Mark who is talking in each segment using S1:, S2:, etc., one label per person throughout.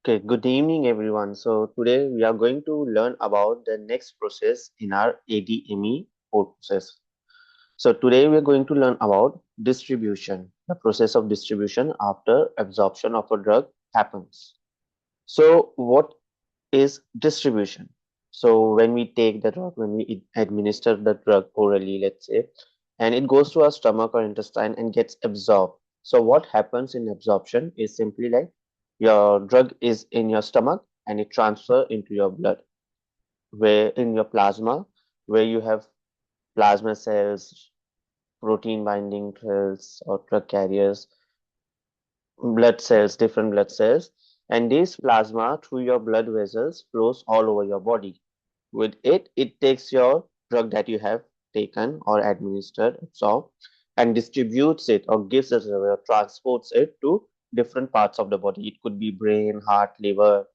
S1: Okay, good evening everyone. So today we are going to learn about the next process in our ADME process. So today we are going to learn about distribution, the process of distribution after absorption of a drug happens. So what is distribution? So when we take the drug, when we administer the drug orally, let's say, and it goes to our stomach or intestine and gets absorbed. So what happens in absorption is simply like your drug is in your stomach and it transfer into your blood, where in your plasma, where you have plasma cells, protein binding cells or drug carriers, blood cells, different blood cells, and this plasma through your blood vessels flows all over your body. With it, it takes your drug that you have taken or administered, absorbed, and distributes it or gives it away or transports it to different parts of the body. It could be brain, heart, liver,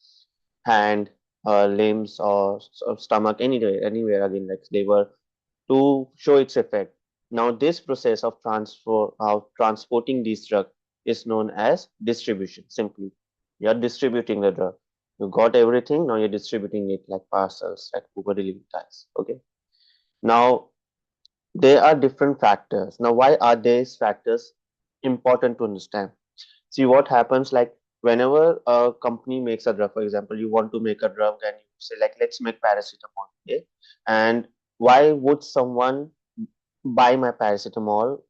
S1: hand, limbs, or stomach, anywhere again, like liver, to show its effect. Now, this process of transporting this drug is known as distribution. Simply, you are distributing the drug. You got everything. Now you're distributing it like parcels, like Uber delivery guys. Okay. Now there are different factors. Now, why are these factors important to understand? See what happens like whenever a company makes a drug, for example, you want to make a drug and you say like, let's make paracetamol. Okay. And why would someone buy my paracetamol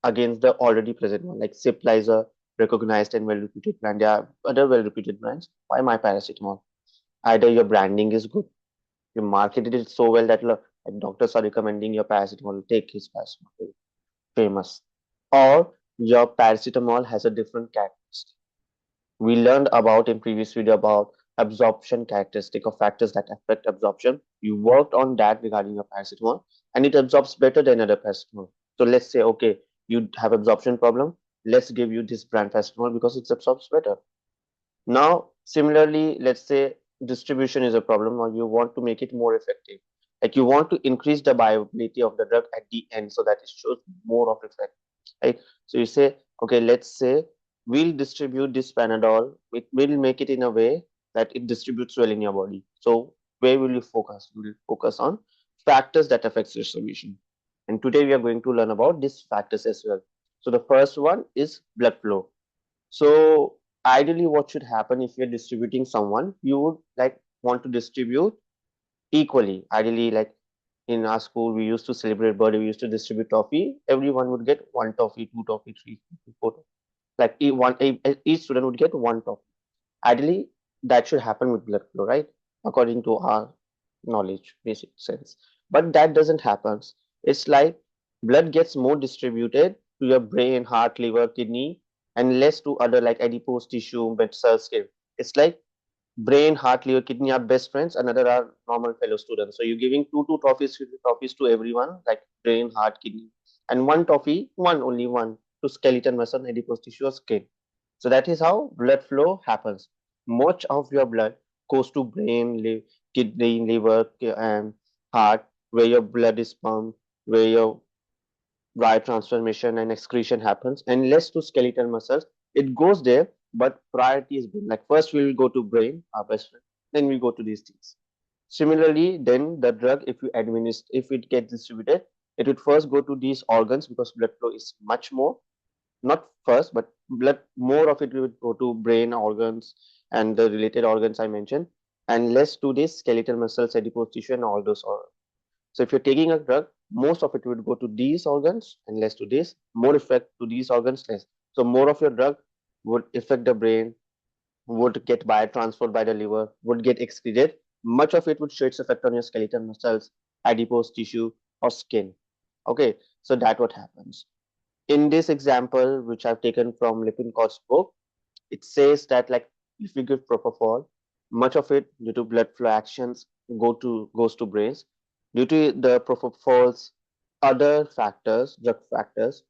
S1: against the already present one? Like Cipla is a recognized and well-reputed brand. There are other well-reputed brands. Why my paracetamol? Either your branding is good, you marketed it so well that like doctors are recommending your paracetamol. Take his paracetamol, very famous. Or your paracetamol has a different characteristic. We learned about in previous video about absorption characteristic of factors that affect absorption. You worked on that regarding your paracetamol and it absorbs better than other paracetamol. So let's say, okay, you have absorption problem. Let's give you this brand paracetamol because it absorbs better. Now, similarly, let's say distribution is a problem or you want to make it more effective. Like you want to increase the bioavailability of the drug at the end so that it shows more of effect, right? So you say, okay, let's say we'll distribute this Panadol. We'll make it in a way that it distributes well in your body. So where will you focus? You will focus on factors that affects distribution. And today we are going to learn about these factors as well. So the first one is blood flow. So ideally, what should happen if you're distributing someone, you would like want to distribute equally. Ideally, like in our school, we used to celebrate birthday, we used to distribute toffee. Everyone would get one toffee, two toffee, three, four. Like each student would get one toffee. Ideally, that should happen with blood flow, right? According to our knowledge, basic sense. But that doesn't happen. It's like blood gets more distributed to your brain, heart, liver, kidney, and less to other like adipose tissue, but cell skin. It's like brain, heart, liver, kidney are best friends, another are normal fellow students. So you're giving two trophies to everyone, like brain, heart, kidney, and one toffee, one only one to skeleton muscle, adipose tissue, or skin. So that is how blood flow happens. Much of your blood goes to brain, kidney, liver, and heart, where your blood is pumped, where your wire transformation and excretion happens, and less to skeletal muscles. It goes there, but priority is brain. Like first we will go to brain, our best friend, then we go to these things. Similarly, then the drug, if you administer, if it gets distributed, it would first go to these organs because blood flow is much more, not first, but blood, more of it will go to brain organs and the related organs I mentioned, and less to this skeletal muscles, adipose tissue, and all those organs. So if you're taking a drug, most of it would go to these organs and less to this, more effect to these organs, less. So more of your drug would affect the brain, would get biotransferred by the liver, would get excreted. Much of it would show its effect on your skeletal muscles, adipose tissue, or skin. Okay, so that what happens. In this example, which I've taken from Lippincot's book, it says that like if you give propofol, much of it due to blood flow actions goes to brains. Due to the propofol's other factors, drug factors,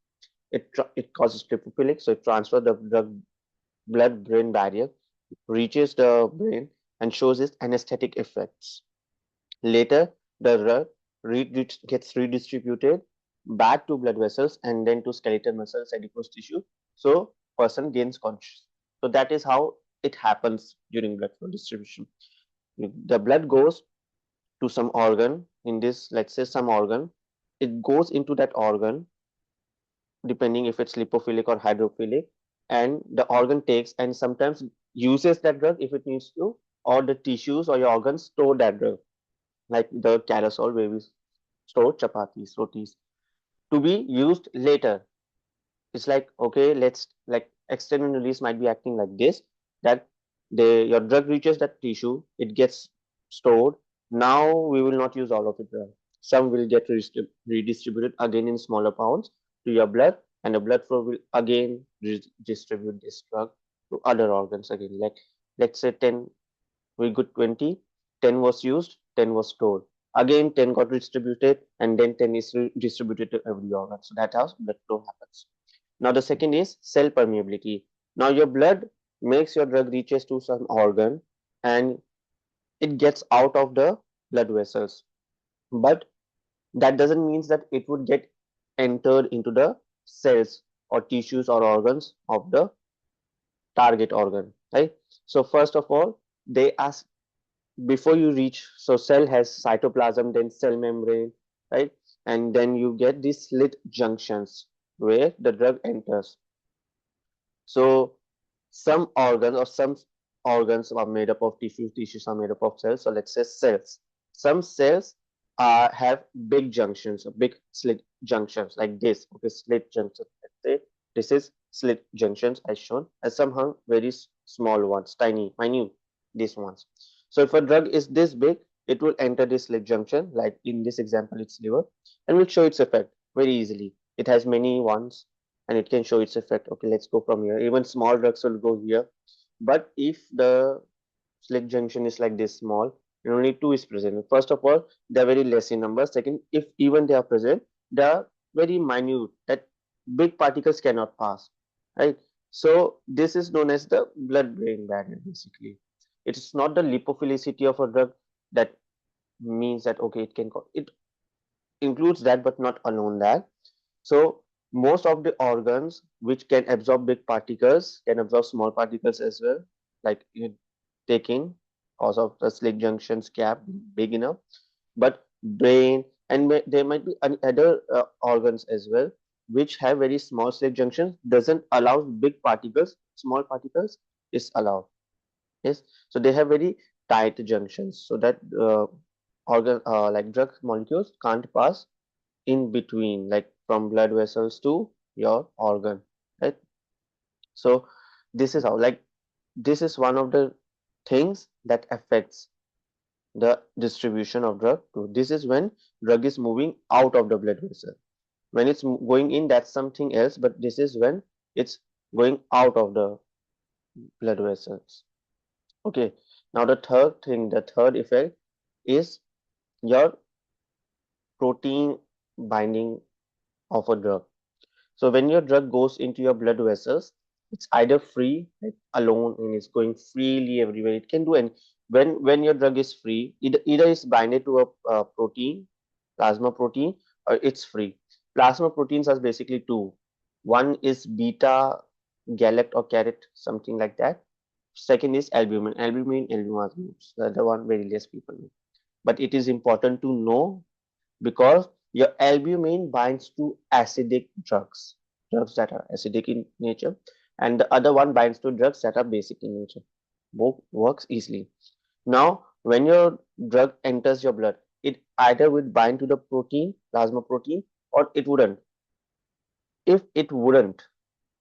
S1: it causes lipophilic, so it transfers the drug blood-brain barrier, reaches the brain, and shows its anesthetic effects. Later, the drug gets redistributed back to blood vessels and then to skeletal muscles, adipose tissue. So, person gains conscious. So that is how it happens during blood flow distribution. The blood goes to some organ, in this, let's say some organ, it goes into that organ, depending if it's lipophilic or hydrophilic, and the organ takes and sometimes uses that drug if it needs to, or the tissues or your organs store that drug, like the carousel where we store chapatis, rotis, to be used later. It's like, okay, let's like extended release might be acting like this, that your drug reaches that tissue, it gets stored. Now we will not use all of it. Some will get redistributed again in smaller pounds to your blood, and the blood flow will again distribute this drug to other organs again. Like let's say 10, we got 20, 10 was used, 10 was stored. Again 10 got distributed, and then 10 is distributed to every organ. So that's how blood flow happens. Now the second is cell permeability. Now your blood makes your drug reaches to some organ and it gets out of the blood vessels. But that doesn't mean that it would get entered into the cells or tissues or organs of the target organ, right? So first of all, they ask before you reach, so cell has cytoplasm, then cell membrane, right? And then you get these slit junctions where the drug enters. So some organs or some organs are made up of tissues, tissues are made up of cells. So let's say cells. Some cells have big junctions, big slit junctions like this. Okay, slit junctions. Let's say this is slit junctions as shown, and some have very small ones, tiny, minute, these ones. So if a drug is this big, it will enter this slit junction, like in this example, it's liver, and will show its effect very easily. It has many ones and it can show its effect. Okay, let's go from here. Even small drugs will go here. But if the slit junction is like this small and only two is present, first of all, they're very less in number. Second, if even they are present, they are very minute that big particles cannot pass, right? So this is known as the blood-brain barrier basically. It's not the lipophilicity of a drug that means that okay, it can it includes that but not alone that. So most of the organs which can absorb big particles can absorb small particles as well, like you taking cause of the slit junctions gap big enough. But brain and there might be other organs as well which have very small slit junctions doesn't allow big particles, small particles is allowed. Yes, so they have very tight junctions so that organ like drug molecules can't pass in between, like from blood vessels to your organ, right? So this is how, like, this is one of the things that affects the distribution of drug to. This is when drug is moving out of the blood vessel. When it's going in, that's something else, but this is when it's going out of the blood vessels. Okay, now the third thing, the third effect is your protein binding of a drug. So when your drug goes into your blood vessels, it's either free, like alone, and it's going freely everywhere. It can do, and when your drug is free, either it's binded to a protein, plasma protein, or it's free. Plasma proteins are basically two. One is beta galact or carrot, something like that. Second is albumin. Albumin, the other one very less people know. But it is important to know because your albumin binds to acidic drugs, drugs that are acidic in nature, and the other one binds to drugs that are basic in nature. Both works easily. Now, when your drug enters your blood, it either will bind to the protein, plasma protein, or it wouldn't. If it wouldn't,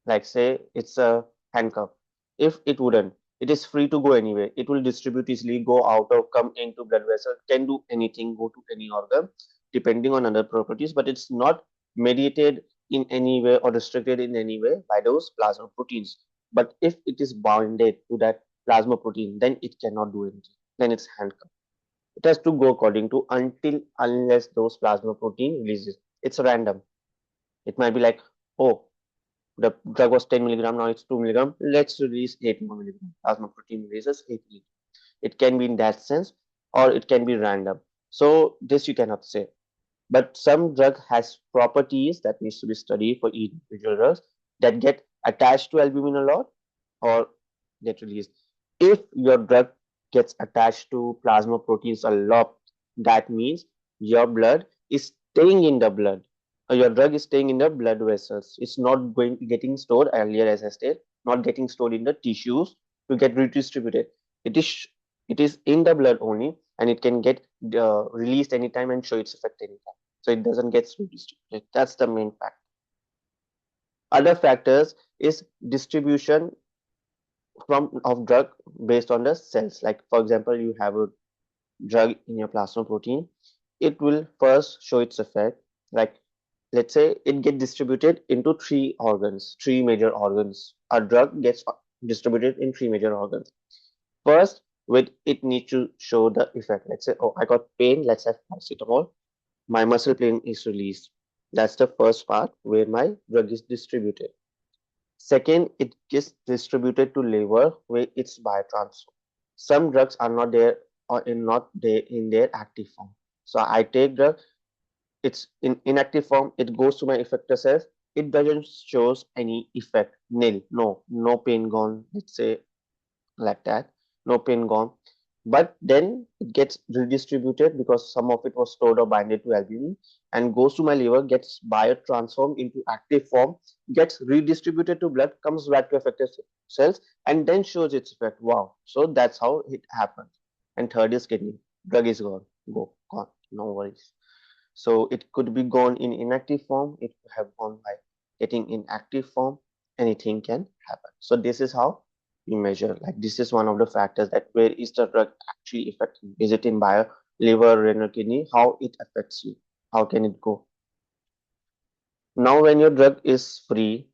S1: like say it's a handcuff, if it wouldn't, it is free to go anywhere. It will distribute easily, go out or come into blood vessel, can do anything, go to any organ depending on other properties, but it's not mediated in any way or restricted in any way by those plasma proteins. But if it is bounded to that plasma protein, then it cannot do anything, then it's handcuffed. It has to go according to until unless those plasma protein releases. It's random. It might be like, oh, the drug was 10 milligram, now it's 2 milligram. Let's release 8 more milligram. Plasma protein releases 8 milligram. It can be in that sense, or it can be random. So this you cannot say. But some drug has properties that needs to be studied for individual drugs that get attached to albumin a lot or get released. If your drug gets attached to plasma proteins a lot, that means your blood is staying in the blood. Your drug is staying in the blood vessels. It's not going getting stored earlier, as I said, not getting stored in the tissues to get redistributed. It is it is in the blood only, and it can get released anytime and show its effect anytime. So it doesn't get redistributed. That's the main fact. Other factors is distribution from of drug based on the cells. Like for example, you have a drug in your plasma protein, it will first show its effect. Like let's say it get distributed into three major organs. A drug gets distributed in three major organs. First, with it needs to show the effect. Let's say, oh, I got pain. Let's have paracetamol. My muscle pain is released. That's the first part where my drug is distributed. Second, it gets distributed to liver where it's biotransfer. Some drugs are not there or not there in their active form. So I take drug, it's in inactive form, it goes to my effector cells. It doesn't shows any effect, nil, no pain gone. Let's say like that, no pain gone. But then it gets redistributed because some of it was stored or binded to albumin and goes to my liver, gets biotransformed into active form, gets redistributed to blood, comes back to affected cells, and then shows its effect. Wow. So that's how it happens. And third is kidney. Drug is gone. Go, gone. No worries. So it could be gone in inactive form, it could have gone by getting in active form, anything can happen. So this is how we measure, like this is one of the factors that where is the drug actually affecting? Is it in bio, liver, renal, kidney? How it affects you? How can it go? Now when your drug is free,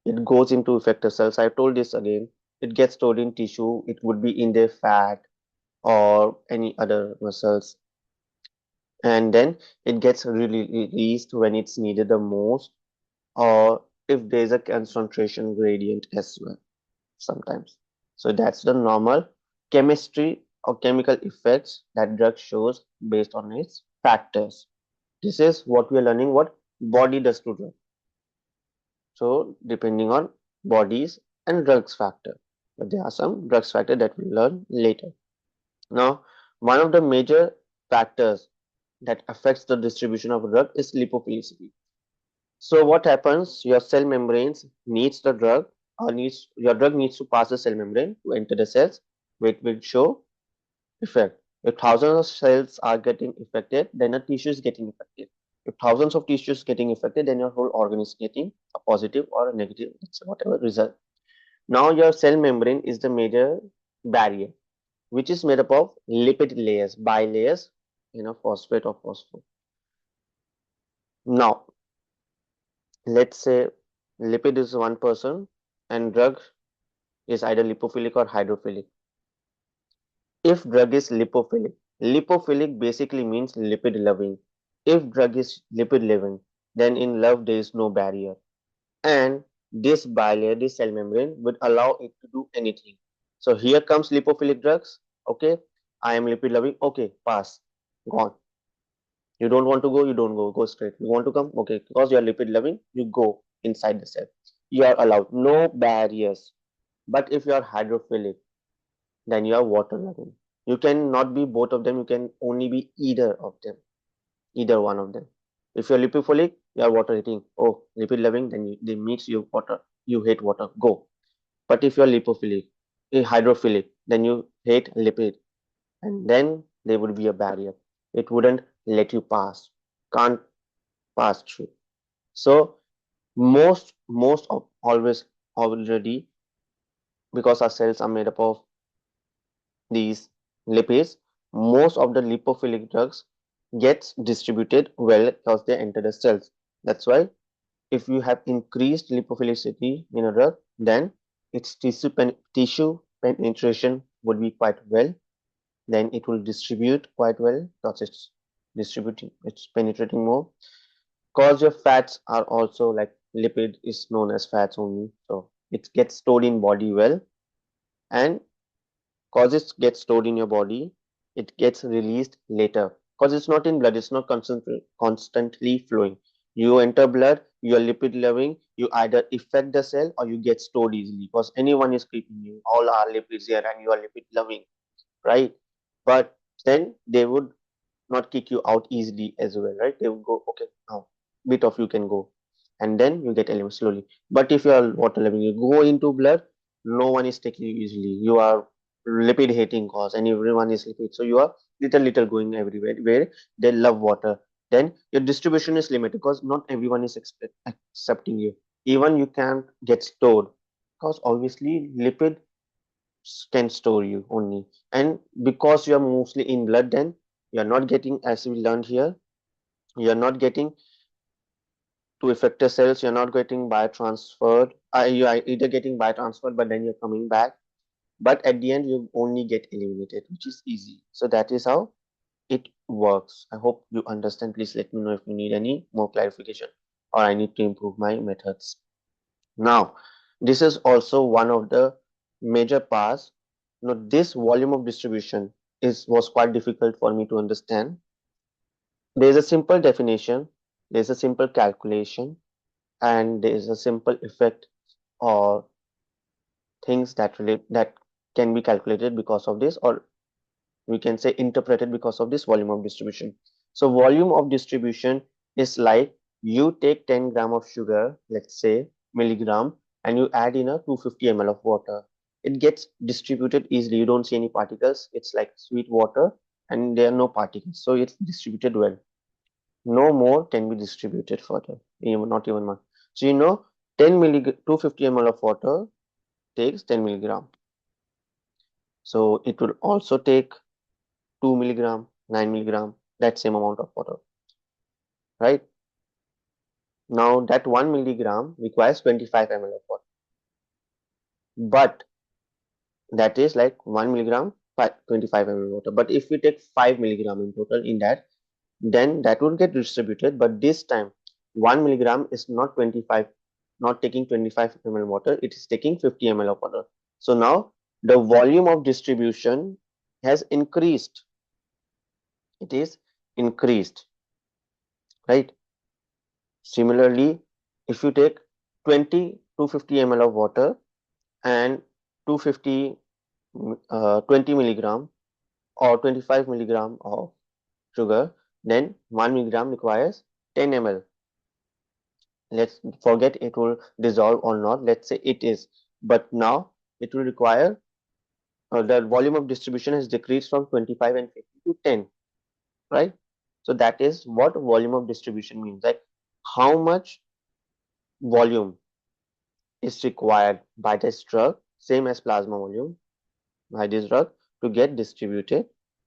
S1: it goes into effector cells. I told this again, it gets stored in tissue, it would be in their fat or any other muscles, and then it gets released when it's needed the most, or if there's a concentration gradient as well sometimes. So that's the normal chemistry or chemical effects that drug shows based on its factors. This is what we are learning what body does to drug. So depending on bodies and drugs factor, but there are some drugs factor that we'll learn later. Now, one of the major factors that affects the distribution of a drug is lipophilicity. So what happens? Your cell membranes needs the drug or needs your drug needs to pass the cell membrane to enter the cells, which will show effect. If thousands of cells are getting affected, then a tissue is getting affected. If thousands of tissues getting affected, then your whole organ is getting a positive or a negative, it's whatever result. Now your cell membrane is the major barrier, which is made up of lipid layers, bilayers, phosphate or phosphor. Now let's say lipid is one person and drug is either lipophilic or hydrophilic. If drug is lipophilic, lipophilic basically means lipid loving. If drug is lipid loving, then in love there is no barrier. And this bilayer, this cell membrane would allow it to do anything. So here comes lipophilic drugs. Okay, I am lipid loving. Okay, pass, gone. You don't want to go, you don't go, go straight. You want to come, okay, because you are lipid loving, you go inside the cell. You are allowed, no barriers. But if you are hydrophilic, then you are water loving. You cannot be both of them, you can only be either of them, either one of them. If you're lipophilic, you are water hating. Oh, lipid loving, then they mix you water. You hate water, go. But if you're lipophilic, hydrophilic, then you hate lipid, and then there would be a barrier. It wouldn't let you pass, can't pass through. So most of always already, because our cells are made up of these lipids, most of the lipophilic drugs gets distributed well because they enter the cells. That's why if you have increased lipophilicity in a drug, then its tissue penetration would be quite well. Then it will distribute quite well because it's penetrating more. Cause your fats are also like lipid is known as fats only, so it gets stored in body well, and cause it gets stored in your body, it gets released later because it's not in blood, it's not constantly flowing. You enter blood, you are lipid loving, you either affect the cell or you get stored easily because anyone is keeping you. All are lipids here and you are lipid loving, right? But then they would not kick you out easily as well, right? They will go, okay, now bit of you can go, and then you get eliminated slowly. But if you are water loving, you go into blood, no one is taking you easily. You are lipid hating cause, and everyone is lipid, so you are little going everywhere where they love water. Then your distribution is limited because not everyone is accepting you. Even you can't get stored because obviously lipid can store you only, and because you are mostly in blood, then you are not getting, as we learned here, you are not getting to effector cells, you're not getting biotransferred, you are either getting biotransferred but then you're coming back, but at the end you only get eliminated, which is easy. So that is how it works. I hope you understand. Please let me know if you need any more clarification or I need to improve my methods. Now, this is also one of the major parts. This volume of distribution is was quite difficult for me to understand. There is a simple definition, there is a simple calculation, and there is a simple effect or things that relate that can be calculated because of this, or we can say interpreted because of this volume of distribution. So volume of distribution is like you take 10 gram of sugar, let's say milligram, and you add in a 250 ml of water. It gets distributed easily. You don't see any particles. It's like sweet water and there are no particles. So it's distributed well. No more can be distributed further, even not even one. So 10 millig 250 ml of water takes 10 milligram. So it will also take 2 milligram, 9 milligram, that same amount of water, right? Now that 1 milligram requires 25 ml of water, but that is like 1 milligram, 25 ml water. But if we take 5 milligram in total in that, then that will get distributed. But this time 1 milligram is not 25, not taking 25 ml water, it is taking 50 ml of water. So now the volume of distribution has increased. It is increased, right? Similarly, if you take 20 250 ml of water and 250 20 milligram or 25 milligram of sugar, then 1 milligram requires 10 ml. Let's forget it will dissolve or not. Let's say it is, but now it will require the volume of distribution has decreased from 25 and 50 to 10, right? So that is what volume of distribution means, like how much volume is required by this drug, same as plasma volume, by this drug to get distributed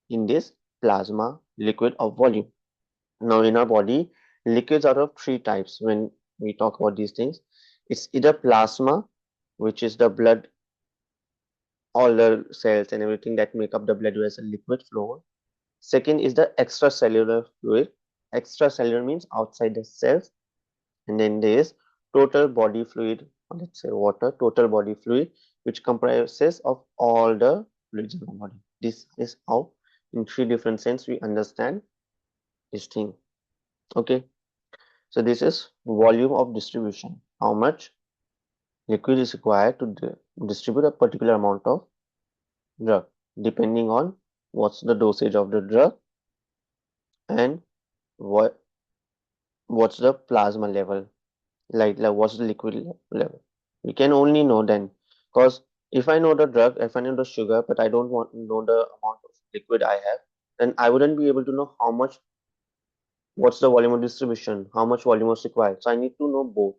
S1: in this plasma liquid of volume. Now, in our body, liquids are of three types when we talk about these things. It's either plasma, which is the blood, all the cells and everything that make up the blood as a liquid flow. Second is the extracellular fluid. Extracellular means outside the cells. And then there is total body fluid, or let's say water, total body fluid, which comprises of all the fluids in the body. This is how, in three different sense, we understand this thing. Okay, so this is volume of distribution. How much liquid is required to distribute a particular amount of drug, depending on what's the dosage of the drug and what what's the plasma level, like what's the liquid level. We can only know then, because if I know the drug, if I know the sugar, but I don't want to know the amount of liquid I have, then I wouldn't be able to know how much, what's the volume of distribution, how much volume was required. So I need to know both,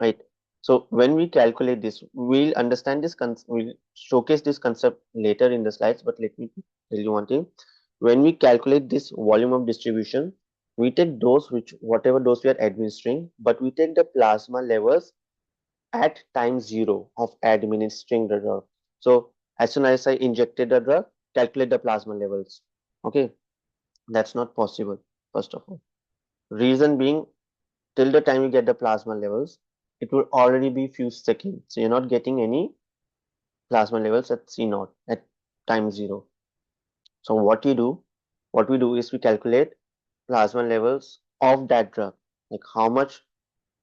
S1: right? So when we calculate this, we'll understand this, we'll showcase this concept later in the slides, but let me tell you one thing. When we calculate this volume of distribution, we take dose, which whatever dose we are administering, but we take the plasma levels at time zero of administering the drug. So as soon as I injected the drug, calculate the plasma levels. Okay, that's not possible, first of all. Reason being, till the time you get the plasma levels, it will already be few seconds. So you're not getting any plasma levels at C naught at time zero. So what we do is we calculate plasma levels of that drug. like how much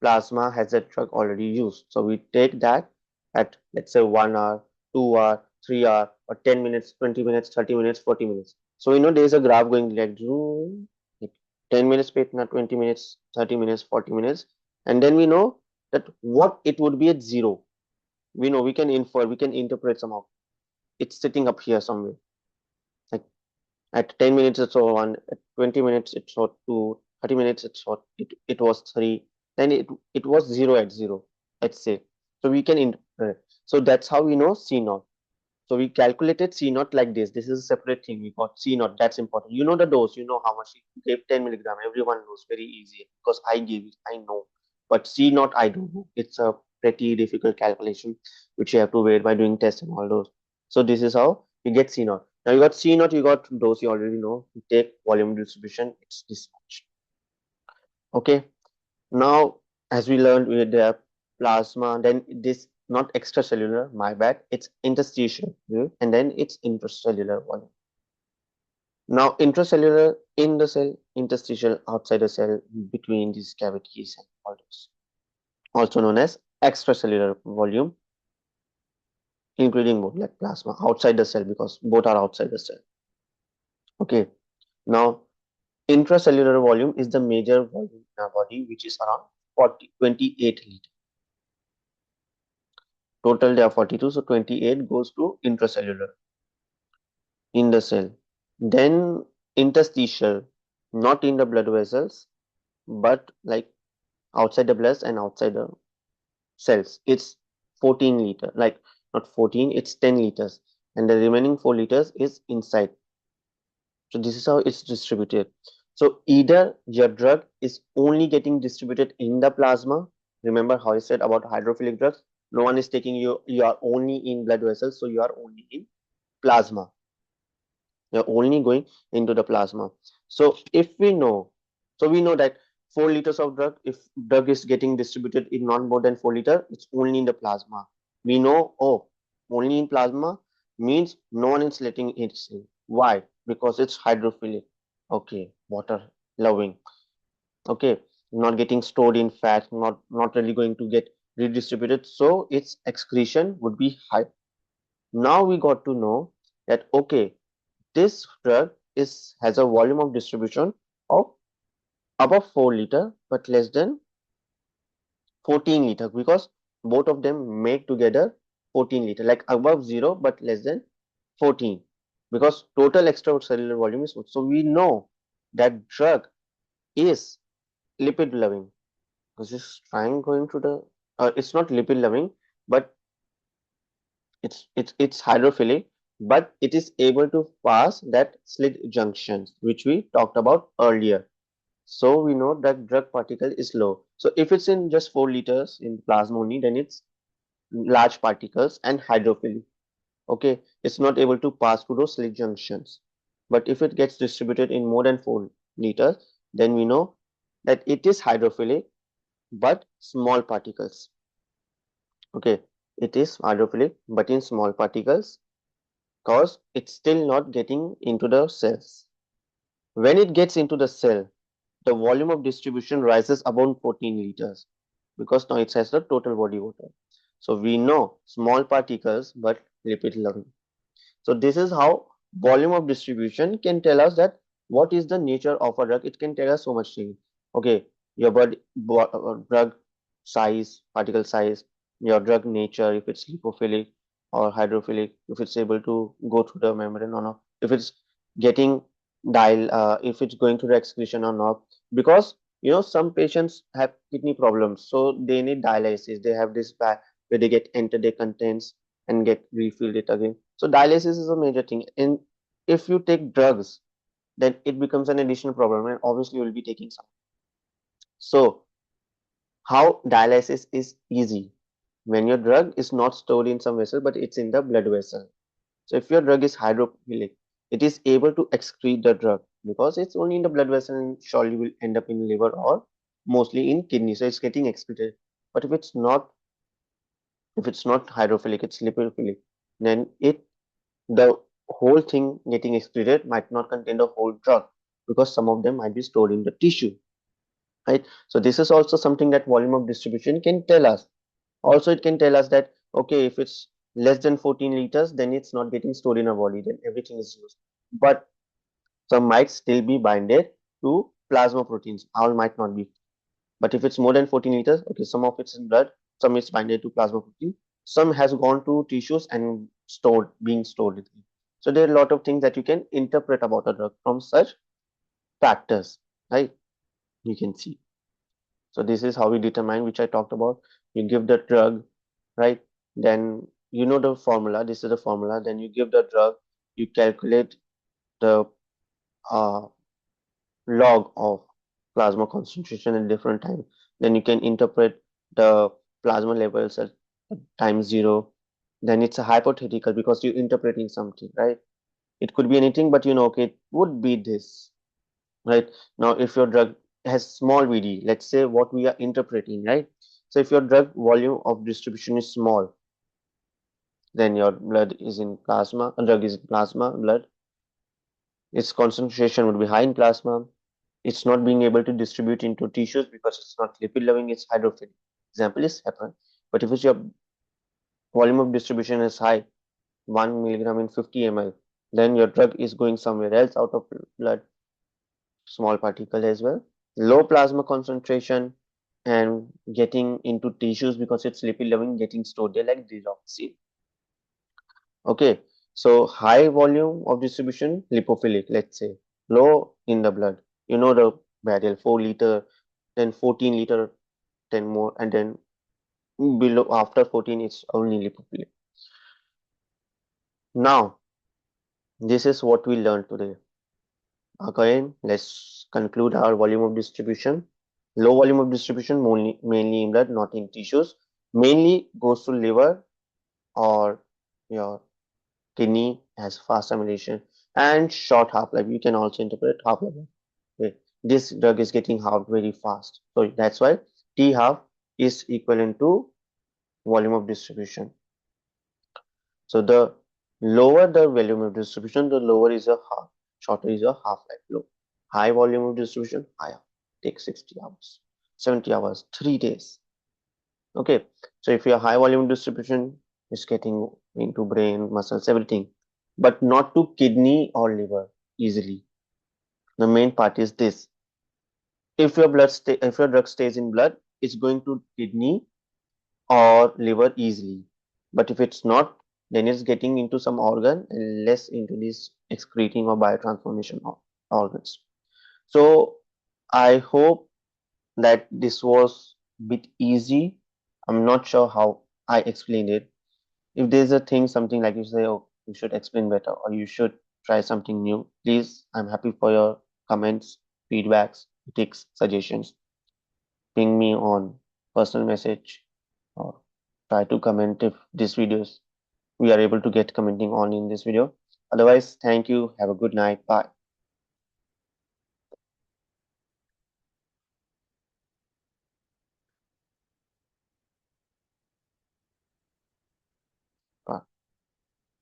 S1: plasma has that drug already used. So we take that at, let's say, 1 hour, 2 hour, 3 hour, or 10 minutes, 20 minutes, 30 minutes, 40 minutes. So we know there is a graph going like, like 10 minutes patna, 20 minutes, 30 minutes, 40 minutes. And then we know that what it would be at zero. We know, we can infer, we can interpret somehow. It's sitting up here somewhere. Like at 10 minutes it's all one, at 20 minutes it's not two, 30 minutes it's not, it was three, then it was zero at zero, let's say. So we can interpret. So that's how we know C naught. So we calculated C naught like this. This is a separate thing. We got C naught. That's important. You know the dose. You know how much you gave, 10 milligram. Everyone knows, very easy because I gave it. I know. But C naught, I don't know. It's a pretty difficult calculation which you have to wait by doing tests and all those. So this is how you get C naught. Now you got C naught, you got dose. You already know. You take volume distribution. It's this much. Okay. Now, as we learned with the plasma, then this not extracellular, my bad, it's interstitial, and then it's intracellular volume. Now, intracellular in the cell, interstitial outside the cell, between these cavities and all those. Also known as extracellular volume, including both like plasma outside the cell because both are outside the cell. Okay. Now, intracellular volume is the major volume in our body, which is around 28 liters. Total there are 42, so 28 goes to intracellular in the cell. Then interstitial, not in the blood vessels, but like outside the blood and outside the cells. It's 14 liter, like not 14, it's 10 liters. And the remaining 4 liters is inside. So this is how it's distributed. So either your drug is only getting distributed in the plasma. Remember how I said about hydrophilic drugs? No one is taking you are only in blood vessels, so you are only in plasma. You're only going into the plasma. So if we know, so we know that 4 liters of drug, if drug is getting distributed in not more than 4 liter, it's only in the plasma. We know, oh, only in plasma means no one is letting it in. Why? Because it's hydrophilic. Okay, water loving. Okay, not getting stored in fat, not really going to get redistributed. So its excretion would be high. Now we got to know that okay, this drug is has a volume of distribution of above 4 liter but less than 14 liter because both of them make together 14 liter, like above 0 but less than 14, because total extracellular volume is so we know that drug is lipid loving. Because this trying going to the it's not lipid loving, but it's hydrophilic, but it is able to pass that slit junctions which we talked about earlier. So we know that drug particle is low. So if it's in just 4 liters in plasma only, then it's large particles and hydrophilic. Okay, it's not able to pass through those slit junctions. But if it gets distributed in more than 4 liters, then we know that it is hydrophilic but small particles. Okay, it is hydrophilic but in small particles because it's still not getting into the cells. When it gets into the cell, the volume of distribution rises above 14 liters because now it has the total body water. So we know small particles but lipid loving. So this is how volume of distribution can tell us that what is the nature of a drug. It can tell us so much things. Okay, your drug size, particle size, your drug nature, if it's lipophilic or hydrophilic, if it's able to go through the membrane or not, if it's getting if it's going through the excretion or not. Because some patients have kidney problems, so they need dialysis. They have this bag where they get enter their contents and get refilled it again. So dialysis is a major thing. And if you take drugs, then it becomes an additional problem, and obviously you will be taking some. So how dialysis is easy when your drug is not stored in some vessel, but it's in the blood vessel. So if your drug is hydrophilic, it is able to excrete the drug because it's only in the blood vessel and surely will end up in liver or mostly in kidney. So it's getting excreted. But if it's not hydrophilic, it's lipophilic, then the whole thing getting excreted might not contain the whole drug because some of them might be stored in the tissue. right? So this is also something that volume of distribution can tell us. Also, it can tell us that, okay, if it's less than 14 liters, then it's not getting stored in our body, then everything is used. But some might still be binded to plasma proteins, all might not be. But if it's more than 14 liters, okay, some of it's in blood, some is binded to plasma protein, some has gone to tissues and stored, being stored with it. So there are a lot of things that you can interpret about a drug from such factors, right? You can see. So this is how we determine, which I talked about. You give the drug, right? Then you know the formula. This is the formula. Then you give the drug. You calculate the uh, log of plasma concentration at different time. Then you can interpret the plasma levels at time zero. Then it's a hypothetical because you're interpreting something, right? It could be anything, but you know, okay, it would be this, right? Now, if your drug has small VD, let's say what we are interpreting, right? So if your drug volume of distribution is small, then your blood is in plasma, drug is in plasma, blood, its concentration would be high in plasma. It's not being able to distribute into tissues because it's not lipid loving, it's hydrophilic. Example is heparin. But if it's your volume of distribution is high, 1 milligram in 50 ml, then your drug is going somewhere else out of blood, small particle as well. Low plasma concentration and getting into tissues because it's lipid loving, getting stored there like deoxy. Okay, so high volume of distribution, lipophilic, let's say, low in the blood. You know the barrier, 4 liter, then 14 liter, 10 more, and then below after 14, it's only lipophilic. Now, this is what we learned today. Again, let's conclude our volume of distribution. Low volume of distribution, mainly in blood, not in tissues. Mainly goes to liver or your kidney has fast amylation and short half-life. You can also interpret half-life. Okay. This drug is getting halved very fast. So that's why T half is equivalent to volume of distribution. So the lower the volume of distribution, the lower is a half, shorter is a half-life. Low. High volume of distribution, higher. Take 60 hours, 70 hours, 3 days. Okay. So if your high volume distribution is getting into brain, muscles, everything, but not to kidney or liver easily. The main part is this. If your drug stays in blood, it's going to kidney or liver easily. But if it's not, then it's getting into some organ and less into this excreting or biotransformation organs. So I hope that this was a bit easy. I'm not sure how I explained it. If there's a thing, something like you say, oh, you should explain better or you should try something new, please, I'm happy for your comments, feedbacks, critiques, suggestions. Ping me on personal message or try to comment if this videos we are able to get commenting on in this video. Otherwise, thank you. Have a good night. Bye.